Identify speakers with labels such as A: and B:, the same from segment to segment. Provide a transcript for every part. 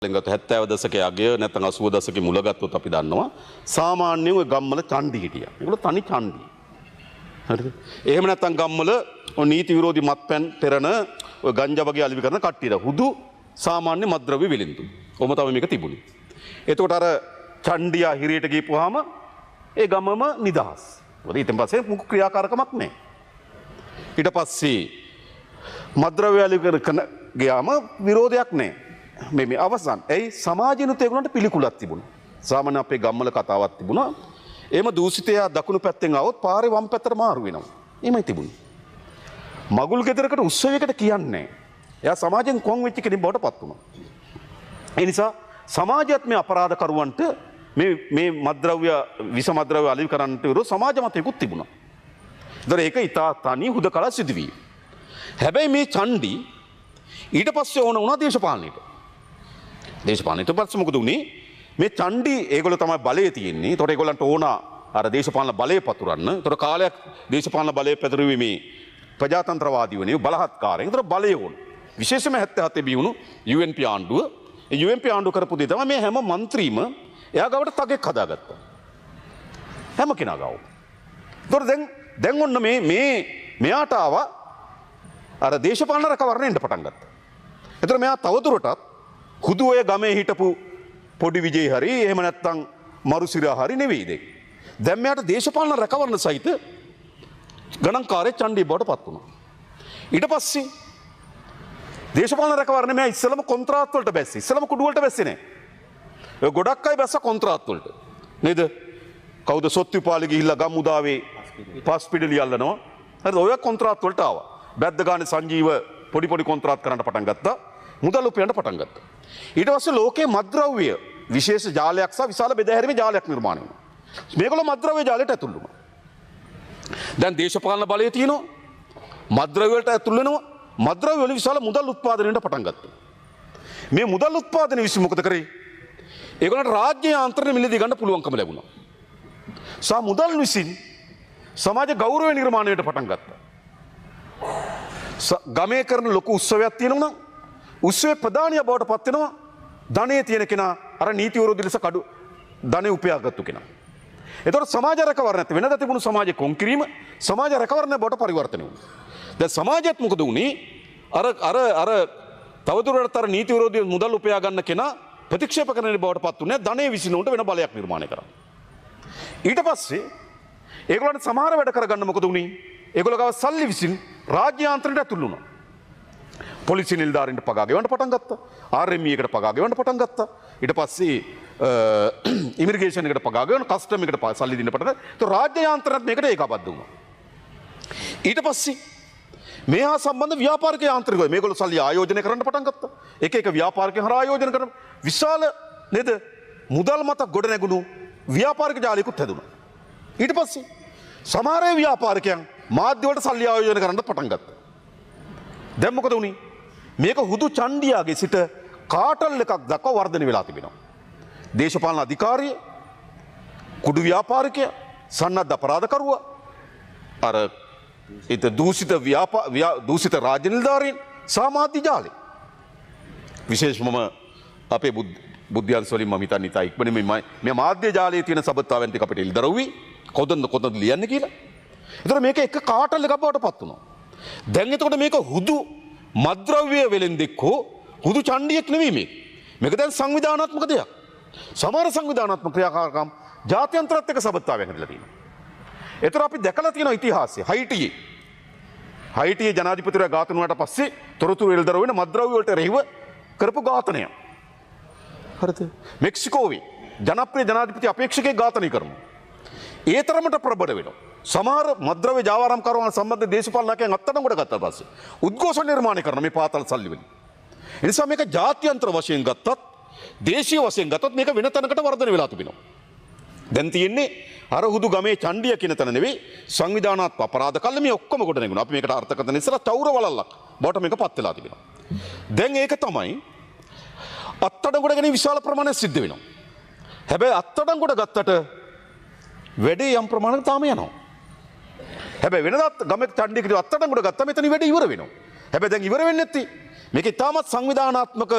A: ලෙන්ගත 70 දශකයේ අගය නැත්නම් 80 දශකයේ මුල ගත්තොත් අපි දන්නවා සාමාන්‍යයෙන් ඔය ගම්වල චණ්ඩි හිටියා. ඒගොල්ලෝ තනි චණ්ඩි. හරිද? එහෙම නැත්නම් ගම්වල ඔය නීති විරෝධී මත්පැන් පෙරන ඔය ගංජා වගේ අලෙවි කරන කට්ටියට හුදු සාමාන්‍ය මත්ද්‍රව්‍ය විලින්දු. ඔහොම තමයි මේක තිබුණේ. එතකොට අර චණ්ඩියා හිරියට ගිහපුවාම ඒ ගමම නිදහස්. මොකද ඊට පස්සේ මුඛ ක්‍රියාකාරකමක් නැහැ. ඊට පස්සේ මත්ද්‍රව්‍ය අලෙවි කරන ගියාම විරෝධයක් නැහැ. මේ අවසන් ඇයි සමාජිනුත් ඒගොල්ලන්ට පිළිකුලක් තිබුණා. සාමාන්‍ය අපේ ගම්වල කතාවක් තිබුණා. එහෙම දූෂිතයා දකුණු පැත්තෙන් આવොත් පාරේ වම් පැත්තට මාරු වෙනවා. එහෙමයි තිබුණේ. මගුල් ගෙදරකට උත්සවයකට කියන්නේ නැහැ. එයා සමාජයෙන් කොන් වෙච්ච කෙනෙක් බවට පත් වුණා. ඒ නිසා සමාජයත් මේ අපරාධකරුවන්ට මේ මත්ද්‍රව්‍ය විස මත්ද්‍රව්‍ය අලෙවි කරන්නට විරුද්ධ සමාජ මතයකුත් තිබුණා. ඒතර ඒක ඊටා තනි හුදකලා සිදුවීම. හැබැයි මේ චණ්ඩි ඊට පස්සේ ඕන වුණා දේශපාලනයට. දේශපාලනයට පස්සේ මොකද උනේ? මේ චණ්ඩි ඒගොල්ලෝ තමයි බලය තියෙන්නේ. ඒතකොට ඒගොල්ලන්ට ඕන අර දේශපාලන බලය පතුරන්න. ඒතකොට කාලයක් දේශපාලන බලය පැතුරුවේ මේ ප්‍රජාතන්ත්‍රවාදී වනේ බලහත්කාරයෙන්. ඒතකොට බලය ඕන. විශේෂයෙන්ම 77 බිහුණු UNP ආණ්ඩුව. ඒ UNP ආණ්ඩුව කරපු දේ තමයි මේ හැම മന്ത്രിම එයා ගාවට තගෙක් හදාගත්තා. හැම කෙනා ගාව. ඒතකොට දැන් ඔන්න මෙයාට ආවා අර දේශපාලන රැකවරණය එන්න පටන් ගත්තා. ඒතර මෙයා තවදුරටත් හුදු ඔය ගමේ හිටපු පොඩි විජේ හරි එහෙම නැත්නම් මරුසිරා හරි නෙවෙයිද? දැන් මෙයාට දේශපාලන රැකවරණ සහිත ගණන්කාරී චණ්ඩි බවට පත් වුණා. ඊට පස්සේ දේශපාලන රැකවරණ මෙයා ඉස්සලම කොන්ත්‍රාත් වලට බැස්සේ. ඉස්සලම කුඩු වලට බැස්සේ නෑ. ඔය ගොඩක් අය බැස්ස කොන්ත්‍රාත් වලට. නේද? කවුද සොත්තුපාලි ගිහිල්ලා ගම් උදාවේ පස් පිඩලි අල්ලනවා. හරිද? ඔය කොන්ත්‍රාත් වලට ආවා. බැද්ද ගානේ සංජීව පොඩි කොන්ත්‍රාත් කරන්න පටන් ගත්තා. මුදල් උපයන්න පටන් ගත්තා. ඊට පස්සේ ලෝකේ මත්ද්‍රව්‍ය විශේෂ ජාලයක් සහ විශාල බෙදාහැරීමේ ජාලයක් නිර්මාණය වුණා. මේගොල්ලෝ මත්ද්‍රව්‍ය ජාලයට ඇතුල් වුණා. දැන් දේශපාලන බලය තියෙනවා. මත්ද්‍රව්‍ය වලට ඇතුල් වෙනවා. මත්ද්‍රව්‍ය වල විශාල මුදල් උත්පාදනයට පටන් ගත්තා. මේ මුදල් උත්පාදනය විසින් මොකද කරේ? ඒගොල්ලන්ට රාජ්‍ය යාන්ත්‍රණය මිලදී ගන්න පුළුවන්කම ලැබුණා. සා මුදල් විසින් සමාජ ගෞරවය නිර්මාණයට පටන් ගත්තා. ගමේ කරන ලොකු උත්සවයක් තියෙනවා නම් උත්සවයේ ප්‍රධානිය බවට පත් වෙනවා ධනෙ තියෙන කෙනා අර නීති විරෝධී ලෙස කඩු ධනෙ උපයාගත්තු කෙනා. ඒතකොට සමාජ රැකවරණත් වෙනද තිබුණු සමාජ කොන්කිරීම සමාජ රැකවරණ බවට පරිවර්තනය වුණා. දැන් සමාජයත් මොකද වුනේ? අර තවදුරටත් අර නීති විරෝධී මුදල් උපයා ගන්න කෙනා ප්‍රතික්ෂේප කරන බවට පත් වුණේ ධනෙ විසිනුන්ට වෙන බලයක් නිර්මාණය කරා. ඊට පස්සේ ඒගොල්ලන්ට සමහර වැඩ කරගන්න මොකද වුනේ? ඒගොල්ලෝ ගාව සල්ලි විසින් රාජ්‍ය යාන්ත්‍රණයට ඇතුල් වුණා. පොලිසි නිලධාරීන්ට පගා ගෙවන්න පටන් ගත්තා. RME එකට පගා ගෙවන්න පටන් ගත්තා. ඊට පස්සේ ඉමිග්‍රේෂන් එකට පගා ගෙවන්න කස්ටම් එකට සල්ලි දෙන්න පටන් ගත්තා. ඒත් රාජ්‍ය යාන්ත්‍රණත් මේකට ඒකාබද්ධ වුණා. ඊට පස්සේ මේහා සම්බන්ධ ව්‍යාපාරික යාන්ත්‍රිකය මේගොල්ලෝ සල්ලි ආයෝජනය කරන්න පටන් ගත්තා. එක ව්‍යාපාරිකයන් හරහා ආයෝජන කරන විශාල නේද මුදල් මත ගොඩ නැගුණු ව්‍යාපාරික ජාලයකුත් හැදුණා. ඊට පස්සේ සමහර ව්‍යාපාරිකයන් මාධ්‍ය වලට සල්ලි ආයෝජනය කරන්න පටන් ගත්තා. දැන් මොකද වුනේ? මේක හුදු චණ්ඩියාගේ සිට කාටල් එකක් දක්වා වර්ධනය වෙලා තිබෙනවා. දේශපාලන අධිකාරිය, කුඩු ව්‍යාපාරිකය, සන්නද්ධ අපරාධකරුවා, අර දූෂිත රාජ්‍ය නිලධාරීන්, සමාජ ජාලය. විශේෂයෙන්ම අපේ බුද්ධ්‍යංශ වලින් මම හිතන්නේ ඉතා ඉක්මනින් මේ මාධ්‍ය ජාලයේ තියෙන සබත්තාවෙන් ටික අපිට ඉල්දරුවි කොතනද ලියන්නේ කියලා. ඒතර මේක එක කාටල් එකක් බවට පත් වුණා. දැන් එතකොට මේක හුදු මත්ද්‍රව්‍ය වෙලෙන්දෙක් හෝ හුදු චණ්ඩියෙක් නෙවෙයි මේක. මේක දැන් සංවිධානාත්මක දෙයක්. සමහර සංවිධානාත්මක ක්‍රියාකාරකම් ජාත්‍යන්තරත් එක්ක සබත්තාවයක් හැදලා තියෙනවා. ඒතර අපි දැකලා තියෙන ඉතිහාසය හයිටියේ ජනාධිපතිවරයා ඝාතන වුණාට පස්සේ තොරතුරු එල්දර වෙන මත්ද්‍රව්‍ය වලට රැහිව කරපු ඝාතනය. හරිද? මෙක්සිකෝවේ ජනප්‍රිය ජනාධිපති අපේක්ෂකයෙක් ඝාතනය කරනවා. ඒ තරමට ප්‍රබල වෙනවා. සමහර මද්ද්‍රව්‍ය ජාවාරම්කරුවන් සම්බන්ධ දේශපාලනඥයන් අත්අඩංගුවට ගත්තා පස්සේ උද්ඝෝෂණ නිර්මාණය කරන මේ පාතල් සල්ලි වලින්. ඒ නිසා මේක ජාත්‍යන්තර වශයෙන් ගත්තත් දේශීය වශයෙන් ගත්තත් මේක වෙන තැනකට වර්ධනය වෙලා තිබෙනවා. දැන් තියෙන්නේ අර හුදු ගමේ චණ්ඩිය කියන තැන නෙවෙයි සංවිධානාත්මක අපරාධ කල්ල මේ ඔක්කොම කොට නැගුණා. අපි මේකට අර්ථකථන ඉස්සලා චෞර වලල්ලක් බවට මේක පත් වෙලා තිබෙනවා. දැන් ඒක තමයි අත්අඩංගුවට ගැනීම විශාල ප්‍රමාණයක් සිද්ධ වෙනවා. හැබැයි අත්අඩංගුවට ගත්තට වැඩේ යම් ප්‍රමාණයකට තාම යනවා. හැබැයි වෙනදත් ගමේ චණ්ඩියකට අත්අඩංගුවට ගත්තා මෙතන වැඩේ ඉවර වෙනවා. හැබැයි දැන් ඉවර වෙන්නේ නැති. මේකේ තාමත් සංවිධානාත්මක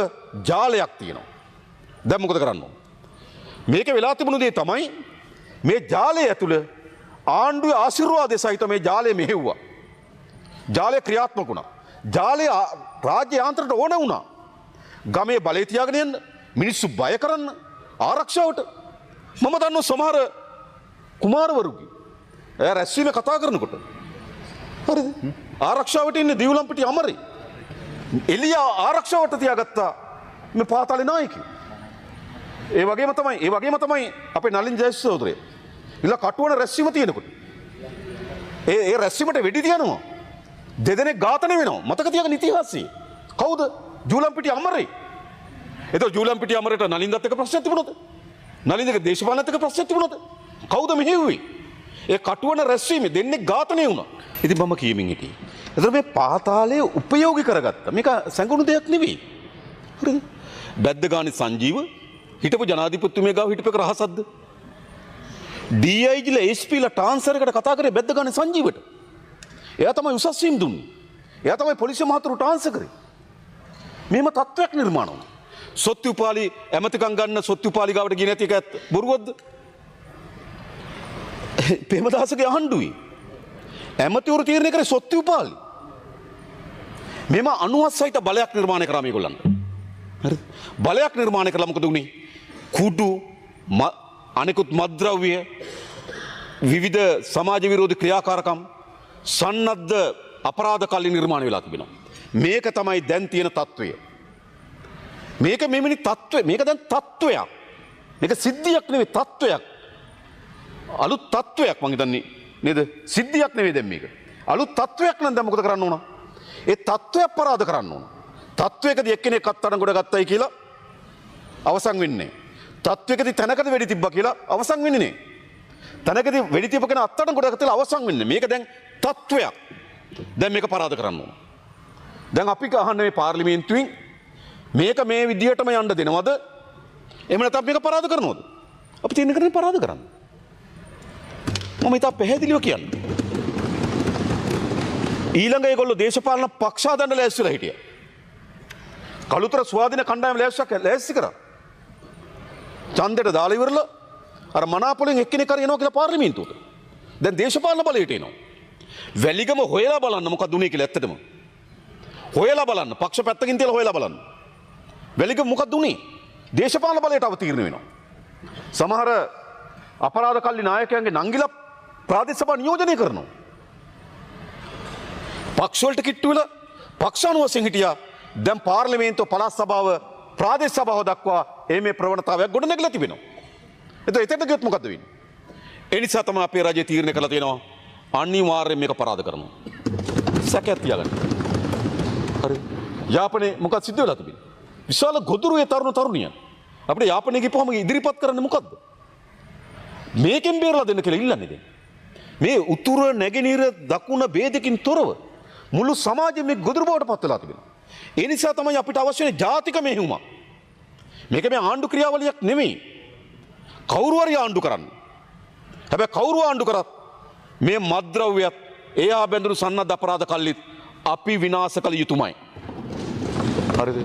A: ජාලයක් තියෙනවා. දැන් මොකද කරන්න ඕන? මේක වෙලා තිබුණු දේ තමයි මේ ජාලය ඇතුළේ ආණ්ඩුවේ ආශිර්වාදය සහිත මේ ජාලය මෙහෙව්වා. ජාලය ක්‍රියාත්මක වුණා. ජාලය රාජ්‍ය යාන්ත්‍රයට ඕන වුණා. ගමේ බලය තියාගෙන යන්න, මිනිස්සු බය කරන්න, ආරක්ෂාවට. මම දන්නවා සමහර කුමාරවරුගේ එයා රැස්වීම කතා කරනකොට හරිද? ආරක්ෂාවට ඉන්නේ දිවුලම්පිටිය අමරේ. එලියා ආරක්ෂාවට තියාගත්තා මේ පාතාලේ නායකයෝ. ඒ වගේම තමයි අපේ නලින් ජයසූරිය සහෝදරය. ඉලා කටුවන රැස්වීම තියෙනකොට ඒ රැස්වීමට වෙඩි තියනවා. දෙදෙනෙක් ඝාතනය වෙනවා. මතක තියාගන්න ඉතිහාසයේ. කවුද? ජූලම්පිටිය අමරේ. එතකොට ජූලම්පිටිය අමරේට නලින්දත් එක්ක ප්‍රශ්නයක් තිබුණාද? නලින්දගේ දේශපාලනත් එක්ක ප්‍රශ්නයක් තිබුණාද? කවුද මෙහෙව්වේ? ඒ කටුවන රැස්වීමේ දෙන්නෙක් ඝාතනය වුණා. ඉතින් මම කියමින් හිටියේ. එතකොට මේ පාතාලය උපයෝගී කරගත්තා. මේක සැඟුණු දෙයක් නෙවෙයි. හරිද? බැද්දගානි සංජීව හිටපු ජනාධිපතිතුමිය ගාව හිටපු එක රහසක්ද? DIG ලා SP ලා ට්‍රාන්ස්ෆර් එකට කතා කරේ බැද්දගානි සංජීවට. එයා තමයි උසස් වීම දුන්නේ. එයා තමයි පොලිසිය මහතුරු ට්‍රාන්ස්ෆර් කරේ. මේම තත්ත්වයක් නිර්මාණය වුණා. සොත්තුපාලි ඇමතිකම් ගන්න සොත්තුපාලි ගාවට ගියේ නැති එක ඇත්ත. බොරුවක්ද? ප්‍රේමදාසගේ ආණ්ඩුවේ ඇමතිවරු තීරණය කරේ සොත්තුපාලි. මේම 90 සහිත බලයක් නිර්මාණය කරා මේගොල්ලන්. හරිද? බලයක් නිර්මාණය කළා මොකද උනේ? කුඩු අනෙකුත් මත්ද්‍රව්‍ය විවිධ සමාජ විරෝධී ක්‍රියාකාරකම් සන්නද්ධ අපරාධ කල්ලි නිර්මාණය වෙලා තිබෙනවා. මේක තමයි දැන් තියෙන තත්ත්වය. මේක මෙවැනි තත්ත්වය. මේක දැන් තත්ත්වයක්. මේක සිද්ධියක් නෙවෙයි තත්ත්වයක්. අලුත් තත්ත්වයක් මං හිතන්නේ නේද? සිද්ධියක් නෙවෙයි දැන් මේක. අලුත් තත්ත්වයක් නම් දැන් මොකද කරන්න ඕන? ඒ තත්ත්වය අපරාධ කරන්න ඕන. තත්ත්වයකදී එක්කෙනෙක් අත්අඩංගුවට ගත්තයි කියලා අවසන් වෙන්නේ නැහැ. තත්ත්වයකදී තැනකදී වෙඩි තිබ්බා කියලා අවසන් වෙන්නේ නැහැ. තැනකදී වෙඩි තිබ්බ කෙනා අත්අඩංගුවට ගත්තලා අවසන් වෙන්නේ. මේක දැන් තත්ත්වයක්. දැන් මේක පරාද කරන්න ඕන. දැන් අපි අහන්නේ මේ පාර්ලිමේන්තුවෙන් මේක මේ විදියටම යන්න දෙනවද? එහෙම නැත්නම් මේක පරාද කරනවද? අපි තීරණය කරන්නේ පරාද කරන්න. මම ඉතින් පැහැදිලිව කියන්නේ. ඊළඟ ඒගොල්ලෝ දේශපාලන පක්ෂ හදන්න ලෑස්තිලා හිටියා. කළුතර ස්වාධීන කණ්ඩායම ලෑස්ති කරා. ඡන්දයට දාලා ඉවරලා අර මනාපොලෙන් එක්කෙනෙක් හරි එනවා කියලා පාර්ලිමේන්තුවට. දැන් දේශපාලන බලයට එනවා. වැලිගම හොයලා බලන්න මොකක්ද උනේ කියලා ඇත්තටම. හොයලා බලන්න පක්ෂ පැත්තකින් තියලා හොයලා බලන්න. වැලිගම මොකක්ද උනේ? දේශපාලන බලයට අවතීර්ණ වෙනවා. සමහර අපරාධ කල්ලි නායකයන්ගේ නංගිලා ප්‍රාදේශ සභා නියෝජනය කරනවා. පක්ෂ වලට කිට්ටු වෙලා පක්ෂ අනුවසින් හිටියා. දැන් පාර්ලිමේන්තුව පළාත් සභාව ප්‍රාදේශ සභාව දක්වා මේ ප්‍රවණතාවයක් ගොඩනැගලා තිබෙනවා. එතකොට එතෙන්ට ගියොත් මොකද වෙන්නේ? ඒ නිසා තමයි අපේ රජය තීරණය කළා තියෙනවා අනිවාර්යයෙන් මේක පරාද කරනවා. සැකයක් තියාගන්න. හරි. යාපනයේ මොකක්ද සිද්ධ වෙලා තිබෙන්නේ? විශාල ගොදුරුවේ තරුණියන්. අපිට යාපනයේ ගිහපුවම ඉදිරිපත් කරන්නේ මොකද්ද? මේකෙන් බේරලා දෙන්න කියලා ඉල්ලන්නේ දැන්. මේ උතුර නැගෙනහිර දකුණ ભેදකින් තොරව මුළු සමාජෙම මේ ගොදුරු බවට පත් වෙලා තිබෙනවා. ඒ නිසා තමයි අපිට අවශ්‍ය වෙන ජාතික මෙහෙයුමක්. මේක මේ ආණ්ඩු ක්‍රියාවලියක් නෙමෙයි. කවුරු හරි ආණ්ඩු කරන්න. හැබැයි කවුරු ආණ්ඩු කරත් මේ මත්ද්‍රව්‍යත් එයා බැඳුණු සන්නද්ධ අපරාධ කල්ලිත් අපි විනාශ කළ යුතුමයි. හරිද?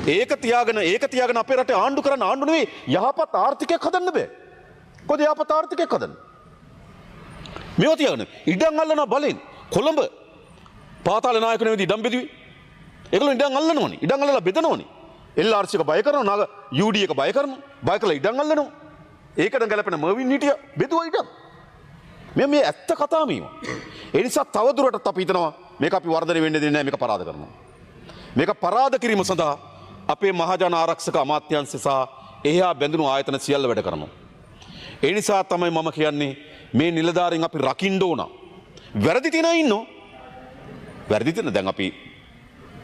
A: ඒක තියාගෙන අපේ රටේ ආණ්ඩු කරන්න ආණ්ඩු නෙවෙයි යහපත් ආර්ථිකයක් හදන්න බෑ. කොහොද යහපත් ආර්ථිකයක් හදන්නේ? මේව තියාගෙන ඉඩම් අල්ලන බලෙන් කොළඹ පාතාල නායක නෙවෙයි ඉඩම් බෙදුවේ. ඒගොල්ලෝ ඉඩම් අල්ලනවනේ. ඉඩම් අල්ලලා බෙදනවනේ. LRC එක බය කරනවා නාග UD එක බය කරනවා. බය කළා ඉඩම් අල්ලනවා. ඒකට ගැලපෙන මර්වින් හිටියා බෙදුවා ඉඩම්. මේ ඇත්ත කතා මේවා. ඒ නිසා තවදුරටත් අපි හිතනවා මේක අපි වර්ධනය වෙන්න දෙන්නේ නැහැ මේක පරාද කරනවා. මේක පරාද කිරීම සඳහා අපේ මහජන ආරක්ෂක අමාත්‍යාංශය සහ එහා බැඳුණු ආයතන සියල්ල වැඩ කරනවා. ඒ නිසා තමයි මම කියන්නේ මේ නිලධාරීන් අපි රකින්න ඕන. වැරදි තියන අය ඉන්නෝ. වැරදි තියන දැන් අපි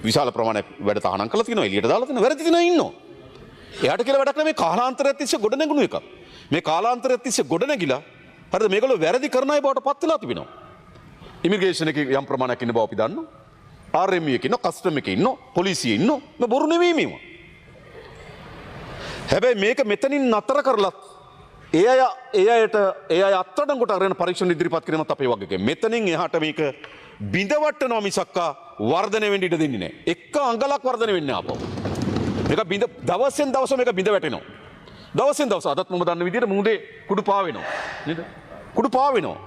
A: විශාල ප්‍රමාණයක් වැඩ තහනම් කරලා තියෙනවා එළියට දාලා තියෙනවා වැරදි තියන අය ඉන්නෝ. එයාට කියලා වැඩක් නැහැ මේ කාලාන්තරයක් තිස්සේ ගොඩ නැගුණු එකක්. මේ කාලාන්තරයක් තිස්සේ ගොඩ නැගිලා හරිද මේගොල්ලෝ වැරදි කරන අය බවට පත් වෙලා තිබෙනවා. ඉමිග්‍රේෂන් එකේ යම් ප්‍රමාණයක් ඉන්න බව අපි දන්නවා. RMU එකේ ඉන්නවා, කස්ටම් එකේ ඉන්නවා, පොලිසියේ ඉන්නවා. මේ බොරු නෙවෙයි මේවා. හැබැයි මේක මෙතනින් නතර කරලත් ඒ අය අත්අඩංගුවට අරගෙන පරීක්ෂණ ඉදිරිපත් කිරීමත් අපේ වගකීම. මෙතනින් එහාට මේක බිඳවට්ටනවා මිසක්කා වර්ධනය වෙන්න ඉඩ දෙන්නේ නැහැ. එක්ක අඟලක් වර්ධනය වෙන්නේ ආපහු. මේක බිඳ දවසෙන් දවස මේක බිඳ වැටෙනවා. දවසෙන් දවස අදත් මම දන්න විදිහට මුහුදේ කුඩු පාවෙනවා. නේද? කුඩු පාවෙනවා.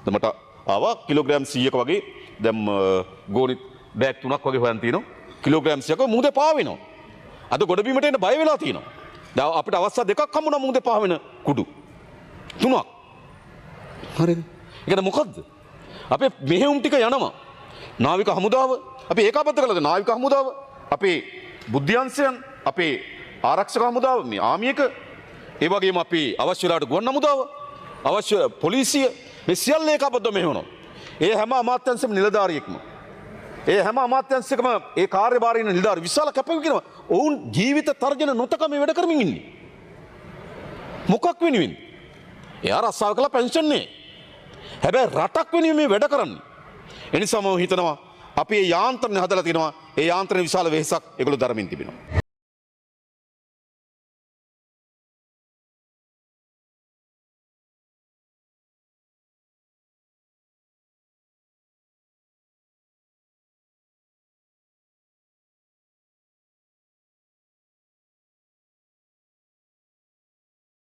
A: මට ආවා කිලෝග්‍රෑම් 100ක වගේ දැන් ගෝනි බෑග් 3ක් වගේ හොයන් තියෙනවා. කිලෝග්‍රෑම් 100ක මුහුදේ පාවෙනවා. අද ගොඩබිමට එන්න බය වෙලා තියෙනවා. දැන් අපිට අවස්ථා දෙකක් හම්බුණා මුහුදේ පාවෙන කුඩු. 3ක්. හරිද? ඒකට මොකද්ද? අපේ මෙහෙයුම් ටික යනවා. නාවික හමුදාව අපි ඒකාබද්ධ කළාද? නාවික හමුදාව අපේ බුද්ධ්‍යංශයන් අපේ ආරක්ෂක හමුදාව මේ ආමියක ඒ වගේම අපි අවශ්‍ය වෙලාවට ගුවන් හමුදාව අවශ්‍ය පොලිසිය මේ සියල්ල ඒකාබද්ධව මෙහෙවනවා. ඒ හැම අමාත්‍යංශෙම නිලධාරියෙක්ම ඒ හැම අමාත්‍යංශයකම ඒ කාර්යභාරයේ ඉන්න නිලධාරි විශාල කැපවීමක් ඔවුන් ජීවිත තර්ජන නොතක මේ වැඩ කරමින් ඉන්නේ. මොකක් වෙනුවෙන්? එයා රස්සාව කළා පෙන්ෂන් නේ. හැබැයි රටක් වෙනුවෙන් මේ වැඩ කරන්නේ. එනිසා මම හිතනවා අපි මේ යාන්ත්‍රණය හදලා තිනවා. ඒ යාන්ත්‍රණය විශාල වෙහෙසක් ඒගොල්ලෝ දරමින් තිබෙනවා.